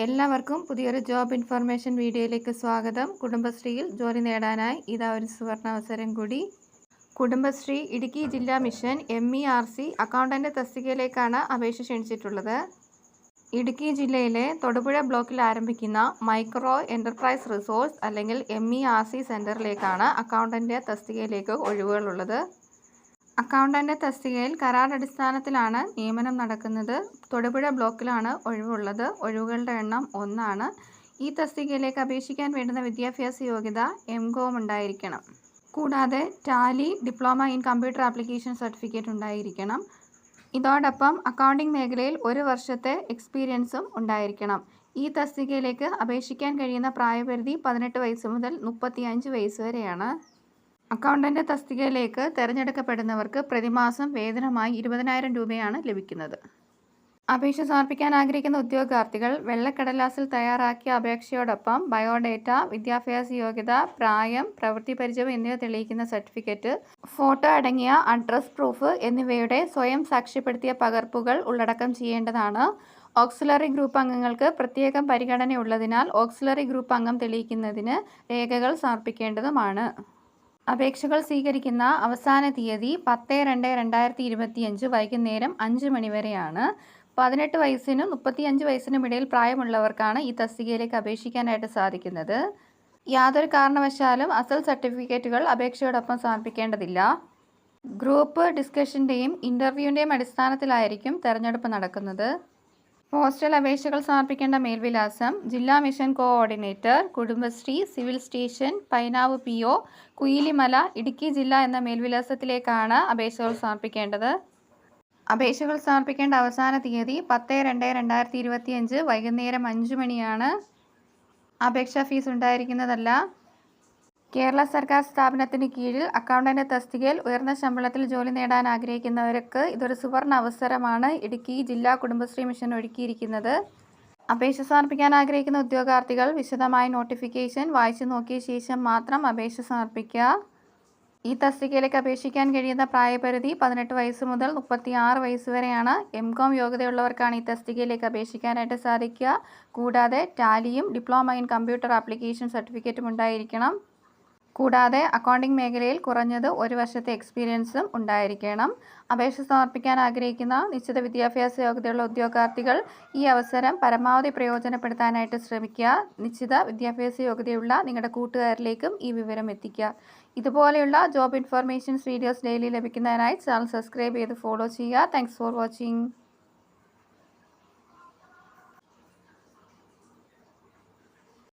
എല്ലാവർക്കും പുതിയൊരു job information വീഡിയോയിലേക്ക് സ്വാഗതം. കുടുംബശ്രീയിൽ ജോലി നേടാനായി ഇതാ ഒരു സുവർണ അവസരം കൂടി. കുടുംബശ്രീ ഇടുക്കി ജില്ലാ മിഷൻ MERC അക്കൗണ്ടന്റ് തസ്തികയിലേക്കാണ് അപേക്ഷ ക്ഷണിച്ചിട്ടുള്ളത്. ഇടുക്കി ജില്ലയിലെ തൊടുപുഴ ബ്ലോക്കിൽ ആരംഭിക്കുന്ന മൈക്രോ എന്റർപ്രൈസ് റിസോഴ്സ് അല്ലെങ്കിൽ MERC സെന്ററിലേക്കാണ് അക്കൗണ്ടന്റ് തസ്തികയിലേക്ക് ഒഴിവുകളുള്ളത്. അക്കൗണ്ടന്റ് തസ്തികയിൽ കരാർ അടിസ്ഥാനത്തിലാണ് നിയമനം നടക്കുന്നത്. തൊടുപുഴ ബ്ലോക്കിലാണ് ഒഴിവുള്ളത്. ഒഴിവുകളുടെ എണ്ണം 1 ആണ്. ഈ തസ്തികയിലേക്ക് അപേക്ഷിക്കാൻ വേണ്ടുന്ന വിദ്യാഭ്യാസ യോഗ്യത MCOM ഉണ്ടായിരിക്കണം. കൂടാതെ Tally, diploma in computer application certificate ഉണ്ടായിരിക്കണം. ഇതോടൊപ്പം അക്കൗണ്ടിംഗ് മേഖലയിൽ 1 വർഷത്തെ എക്സ്പീരിയൻസും ഉണ്ടായിരിക്കണം. ഈ തസ്തികയിലേക്ക് അപേക്ഷിക്കാൻ കഴിയുന്ന പ്രായപരിധി 18 വയസ്സ് മുതൽ 35 വയസ്സ് വരെയാണ്. അക്കൗണ്ടന്റ് തസ്തികയിലേക്ക് തിരഞ്ഞെടുക്കപ്പെടുന്നവർക്ക് പ്രതിമാസം വേതനമായി 20,000 രൂപയാണ് ലഭിക്കുന്നത്. അപേക്ഷ സമർപ്പിക്കാൻ ആഗ്രഹിക്കുന്ന ഉദ്യോഗാർത്ഥികൾ വെള്ളക്കടലാസിൽ തയ്യാറാക്കിയ അപേക്ഷയോടൊപ്പം ബയോഡേറ്റ, വിദ്യാഭ്യാസ യോഗ്യത, പ്രായം, പ്രവൃത്തി പരിചയം എന്നിവ തെളിയിക്കുന്ന സർട്ടിഫിക്കറ്റ്, ഫോട്ടോ അടങ്ങിയ അഡ്രസ് പ്രൂഫ് എന്നിവയുടെ സ്വയം സാക്ഷ്യപ്പെടുത്തിയ പകർപ്പുകൾ ഉള്ളടക്കം ചെയ്യേണ്ടതാണ്. ഓക്സിലറി ഗ്രൂപ്പ് അംഗങ്ങൾക്ക് പ്രത്യേകം പരിഗണനയുള്ളതിനാൽ ഓക്സിലറി ഗ്രൂപ്പ് അംഗം തെളിയിക്കുന്നതിന് രേഖകൾ സമർപ്പിക്കേണ്ടതുമാണ്. അപേക്ഷകൾ സ്വീകരിക്കുന്ന അവസാന തീയതി 10/2/2025 വൈകുന്നേരം 5 മണി വരെയാണ്. 18 വയസ്സിനും 35 വയസ്സിനും ഇടയിൽ പ്രായമുള്ളവർക്കാണ് ഈ തസ്തികയിലേക്ക് അപേക്ഷിക്കാനായിട്ട് സാധിക്കുന്നത്. യാതൊരു കാരണവശാലും അസൽ സർട്ടിഫിക്കറ്റുകൾ അപേക്ഷയോടൊപ്പം സമർപ്പിക്കേണ്ടതില്ല. ഗ്രൂപ്പ് ഡിസ്കഷൻ്റെയും ഇൻ്റർവ്യൂവിൻ്റെയും അടിസ്ഥാനത്തിലായിരിക്കും തെരഞ്ഞെടുപ്പ് നടക്കുന്നത്. പോസ്റ്റൽ അപേക്ഷകൾ സമർപ്പിക്കേണ്ട മേൽവിലാസം: ജില്ലാ mission coordinator, Kudumbashree, civil station, Painavu PO, Kuilimala, Idukki ജില്ല എന്ന മേൽവിലാസത്തിലേക്കാണ് അപേക്ഷകൾ സമർപ്പിക്കേണ്ടത്. അപേക്ഷകൾ സമർപ്പിക്കേണ്ട അവസാന തീയതി 10/2/2025 വൈകുന്നേരം 5 മണിയാണ്. അപേക്ഷാ ഫീസ് ഉണ്ടായിരിക്കുന്നതല്ല. കേരള സർക്കാർ സ്ഥാപനത്തിന് കീഴിൽ അക്കൗണ്ടന്റ് തസ്തികയിൽ ഉയർന്ന ശമ്പളത്തിൽ ജോലി നേടാൻ ആഗ്രഹിക്കുന്നവർക്ക് ഇതൊരു സുവർണ അവസരമാണ് ഇടുക്കി ജില്ലാ കുടുംബശ്രീ മിഷൻ ഒരുക്കിയിരിക്കുന്നത്. അപേക്ഷ സമർപ്പിക്കാൻ ആഗ്രഹിക്കുന്ന ഉദ്യോഗാർത്ഥികൾ വിശദമായ നോട്ടിഫിക്കേഷൻ വായിച്ചു നോക്കിയ ശേഷം മാത്രം അപേക്ഷ സമർപ്പിക്കുക. ഈ തസ്തികയിലേക്ക് അപേക്ഷിക്കാൻ കഴിയുന്ന പ്രായപരിധി 18 വയസ്സ് മുതൽ 36 വയസ്സ് വരെയാണ്. MCOM യോഗ്യതയുള്ളവർക്കാണ് ഈ തസ്തികയിലേക്ക് അപേക്ഷിക്കാനായിട്ട് സാധിക്കുക. കൂടാതെ ടാലിയും ഡിപ്ലോമ ഇൻ കമ്പ്യൂട്ടർ ആപ്ലിക്കേഷൻ സർട്ടിഫിക്കറ്റും ഉണ്ടായിരിക്കണം. കൂടാതെ അക്കൗണ്ടിംഗ് മേഖലയിൽ കുറഞ്ഞത് 1 വർഷത്തെ എക്സ്പീരിയൻസും ഉണ്ടായിരിക്കണം. അപേക്ഷ സമർപ്പിക്കാൻ ആഗ്രഹിക്കുന്ന നിശ്ചിത വിദ്യാഭ്യാസ യോഗ്യതയുള്ള ഉദ്യോഗാർത്ഥികൾ ഈ അവസരം പരമാവധി പ്രയോജനപ്പെടുത്താനായിട്ട് ശ്രമിക്കുക. നിശ്ചിത വിദ്യാഭ്യാസ യോഗ്യതയുള്ള നിങ്ങളുടെ കൂട്ടുകാരിലേക്കും ഈ വിവരം എത്തിക്കുക. ഇതുപോലെയുള്ള ജോബ് ഇൻഫർമേഷൻസ് വീഡിയോസ് ഡെയിലി ലഭിക്കുന്നതിനായി ചാനൽ സബ്സ്ക്രൈബ് ചെയ്ത് ഫോളോ ചെയ്യുക. Thanks for watching.